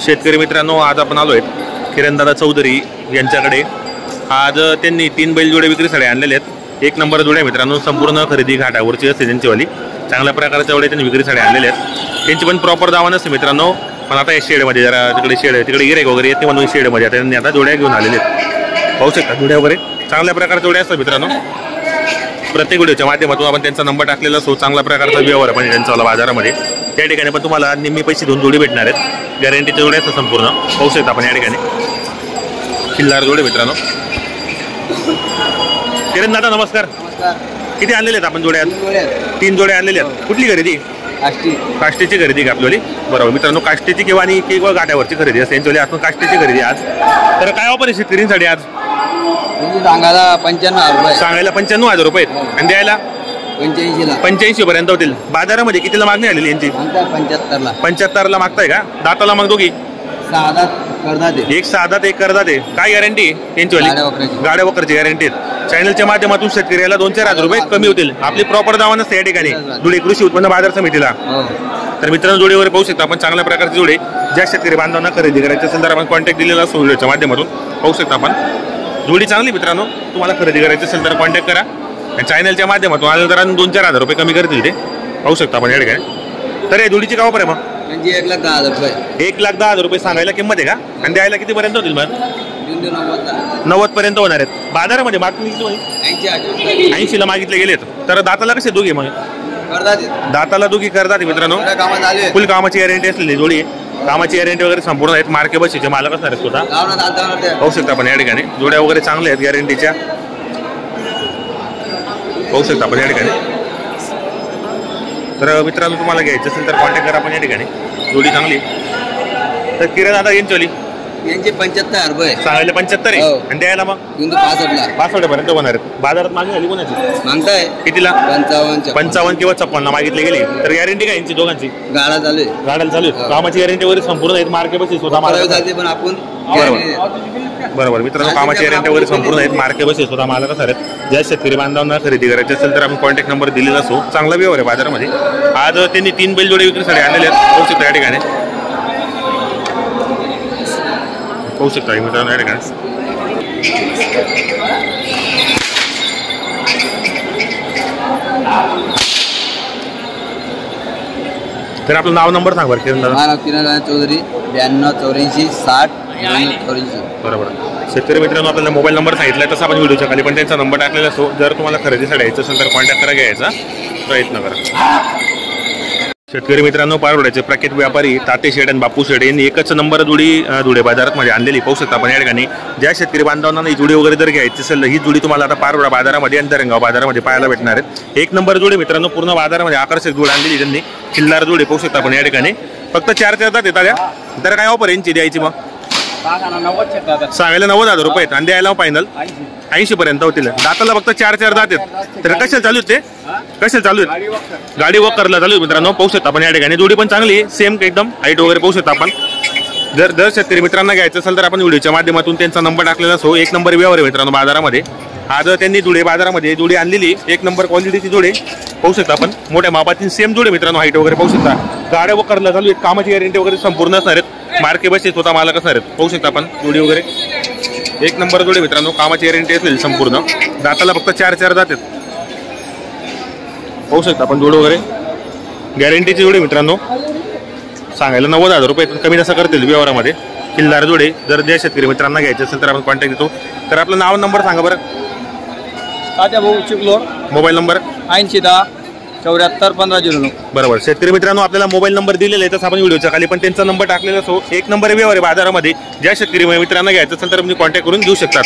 शेतकरी मित्रांनो, आज आपण आलोय किरणदादा चौधरी यांच्याकडे। आज त्यांनी 3 बैलजोडे विक्रीसाठी आणलेले आहेत। 1 नंबर जोडे मित्रांनो, संपूर्ण खरेदी घाटावरची असते त्यांचीवाली। चांगल्या प्रकारच्या जोडे त्यांनी विक्रीसाठी आणलेले आहेत। त्यांची पण प्रॉपर दावा नसते मित्रांनो, पण आता या शेडमध्ये जरा तिकडे शेड आहे, तिकडे गिरेक वगैरे येते म्हणून शेडमध्ये आता त्यांनी आता जोड्या घेऊन आलेले आहेत। पाहू शकता जोड्या वगैरे चांगल्या प्रकारच्या जोड्या असतात मित्रांनो। प्रत्येक व्हिडिओच्या माध्यमातून आपण त्यांचा नंबर टाकलेला असतो। चांगला प्रकारचा व्यवहार पण त्यांचा बाजारामध्ये। त्या ठिकाणी पण तुम्हाला निम्मी पैसे देऊन जोडी भेटणार आहेत। गॅरंटीच्या जोड्या असतात संपूर्ण। पाहू शकता आपण या ठिकाणी किल्लार जोडे मित्रांनो। किरण दादा नमस्कार। किती आणलेले आहेत आपण जोड्या? 3 जोड्या आणलेल्या आहेत। कुठली खरेदी? काष्टीची खरेदी का आपली? बरोबर मित्रांनो, काष्टीची किंवा गाड्यावरची खरेदी असते त्यांची। आपण काष्टीची खरेदी आज। तर काय ऑफर आहे शेतकऱ्यांसाठी आज? सांगायला 95,000 रुपये। सांगायला 95,000 रुपये आणि द्यायला 85 पर्यंत होतील। बाजारामध्ये कितीला मागणी आलेली यांची? 75ला मागताय का? दाताला मग दोघी? 6 दात करदात आहे। एक 6 दात एक करदात आहे। काय गॅरंटी त्यांची? गाड्या वकरची गॅरंटी आहे। चॅनलच्या माध्यमातून शेतकऱ्याला 2-4 हजार रुपये कमी होतील। आपली प्रॉपर दावा नसते या ठिकाणी धुळे कृषी उत्पन्न बाजार समितीला। तर मित्रांनो जोडीवर पाहू शकता आपण चांगल्या प्रकारचे जोडे। ज्या शेतकरी बांधवांना खरेदी करायचे असेल तर आपण कॉन्टॅक्ट दिलेला असतो व्हिडिओच्या माध्यमातून। पाहू शकता आपण जोडी चांगली मित्रांनो। तुम्हाला खरेदी करायची असेल तर कॉन्टॅक्ट करा। चॅनलच्या माध्यमातून आलं तर 2-4 हजार रुपये कमी करतील ते। पाहू शकता आपण या ठिकाणी। तर या जोडीची काय ऑफर आहे मग? 1,10,000 रुपये। 1,10,000 रुपये सांगायला किंमत आहे का? आणि द्यायला किती पर्यंत होतील मग? 90 पर्यंत होणार आहेत। बाजारामध्ये मागणी 80ला मागितले गेलेत। तर दाताला कसे दोघी मग? दाताला दोघी करतात मित्रांनो। फुल कामाची गॅरंटी असलेली जोडी। कामाची गॅरंटी वगैरे संपूर्ण आहेत। मार्के बशीचे मालक असणार आहेत स्वतः। पाहू शकता आपण या ठिकाणी जोड्या वगैरे चांगल्या आहेत गॅरंटीच्या। पाहू शकता आपण या ठिकाणी। तर मित्रांनो तुम्हाला घ्यायचं असेल तर कॉन्टॅक्ट करा आपण या ठिकाणी। जोडी चांगली। तर किरण दादा यांची 75,000 रुपये सांगायला 75 आहे आणि द्यायला मग 65 पर्यंत होणार आहेत। बाजारात मागणी झाली कोणाची? मागताय कितीला? 55 किंवा 56 मागितले गेले। तर गॅरंटी काय यांची दोघांची? गाड्याला चालू आहे। कामाची गॅरंटी वगैरे संपूर्ण आहेत। मार्के बशी स्वतः बरोबर मित्रांनो, कामाची गॅरंटी वगैरे संपूर्ण आहेत। मार्के बशी स्वतः मालक असणार आहेत। ज्या शेतकरी बांधवांना खरेदी करायची असेल तर आपण कॉन्टॅक्ट नंबर दिलेला असतो। चांगला व्यवहार आहे बाजारामध्ये। आज त्यांनी 3 बैलजोडे विक्रीसाठी आणलेले आहेत। पाहू शकता या ठिकाणी। पाहू शकता मित्रांनो या ठिकाणी। तर आपलं नाव नंबर सांग बरं किरण दादा। किरण चौधरी 92 84 60 84। बरोबर। शेतकरी मित्रांनो आपल्याला मोबाईल नंबर सांगितला तसा आपण व्हिडिओच्या खाली पण त्यांचा नंबर टाकलेला असतो। जर तुम्हाला खरेदीसाठी यायचं असेल तर कॉन्टॅक्ट करा, घ्यायचा प्रयत्न करा। शेतकरी मित्रांनो, पारवड्याचे प्रख्यात व्यापारी ताते शेड आणि बापू शेड यांनी एकच नंबर जोडी धुळे बाजारात मध्ये आणलेली। पाहू शकता आपण या ठिकाणी। ज्या शेतकरी बांधवांना ही जोडी वगैरे जर घ्यायची असेल ही जोडी तुम्हाला आता पारवडा बाजारामध्ये आणि दरंगाव बाजारामध्ये पाहायला भेटणार आहेत। 1 नंबर जोडी मित्रांनो, पूर्ण बाजारामध्ये आकर्षक जोडी आणलेली त्यांनी। किल्लार जोडी पाहू शकता आपण या ठिकाणी। फक्त 4 दात येतात या। तर काय ऑफर यांची द्यायची मग? सांगायला 90,000 रुपये आणि द्यायला फायनल 80 पर्यंत होतील। दाताला फक्त 4 दात आहेत। तर कशाला चालू आहेत ते? कशाला चालू आहेत? गाडी वॉकरला चालू आहे मित्रांनो। पाहू शकता आपण या ठिकाणी। जोडी पण चांगली सेम एकदम हाईट वगैरे पाहू शकता आपण। जर शेतकरी मित्रांना घ्यायचं असेल तर आपण व्हिडिओच्या माध्यमातून त्यांचा नंबर टाकलेला असो। 1 नंबर व्यवहार आहे मित्रांनो बाजारामध्ये। आज त्यांनी धुळे बाजारामध्ये जोडी आणलेली 1 नंबर क्वालिटीची जोडी। पाहू शकता आपण मोठ्या मापातील सेम जोडी मित्रांनो, हाईट वगैरे पाहू शकता। गाड्या वकरला चालू आहेत। कामाची गॅरंटी वगैरे संपूर्ण असणार आहेत। मार्के बसे स्वतः मालक असणार आहेत। पाहू शकता आपण जोडी वगैरे 1 नंबर जोडी मित्रांनो। कामाची गॅरंटी असेल संपूर्ण। दाताला फक्त 4 दात आहेत। पाहू शकता आपण जोडी वगैरे गॅरंटीची जोडी मित्रांनो। सांगायला 90,000 रुपये कमी जास्त करतील व्यवहारामध्ये। किल्लार जोडे। जर ज्या शेतकरी मित्रांना घ्यायचे असेल तर आपण कॉन्टॅक्ट देतो। तर आपलं नाव नंबर सांगा बरं। तात्या भाऊ चिखलोर। Mobile number 80 10 74 1509। बरोबर। शेतकरी मित्रांनो आपल्याला मोबाईल नंबर दिलेला आहे तसं आपण व्हिडिओच्या खाली पण त्यांचा नंबर टाकलेला असो। 1 नंबर व्यवहार आहे बाजारामध्ये। ज्या शेतकरी मित्रांना घ्यायचं असेल तर तुम्ही कॉन्टॅक्ट करून घेऊ शकतात।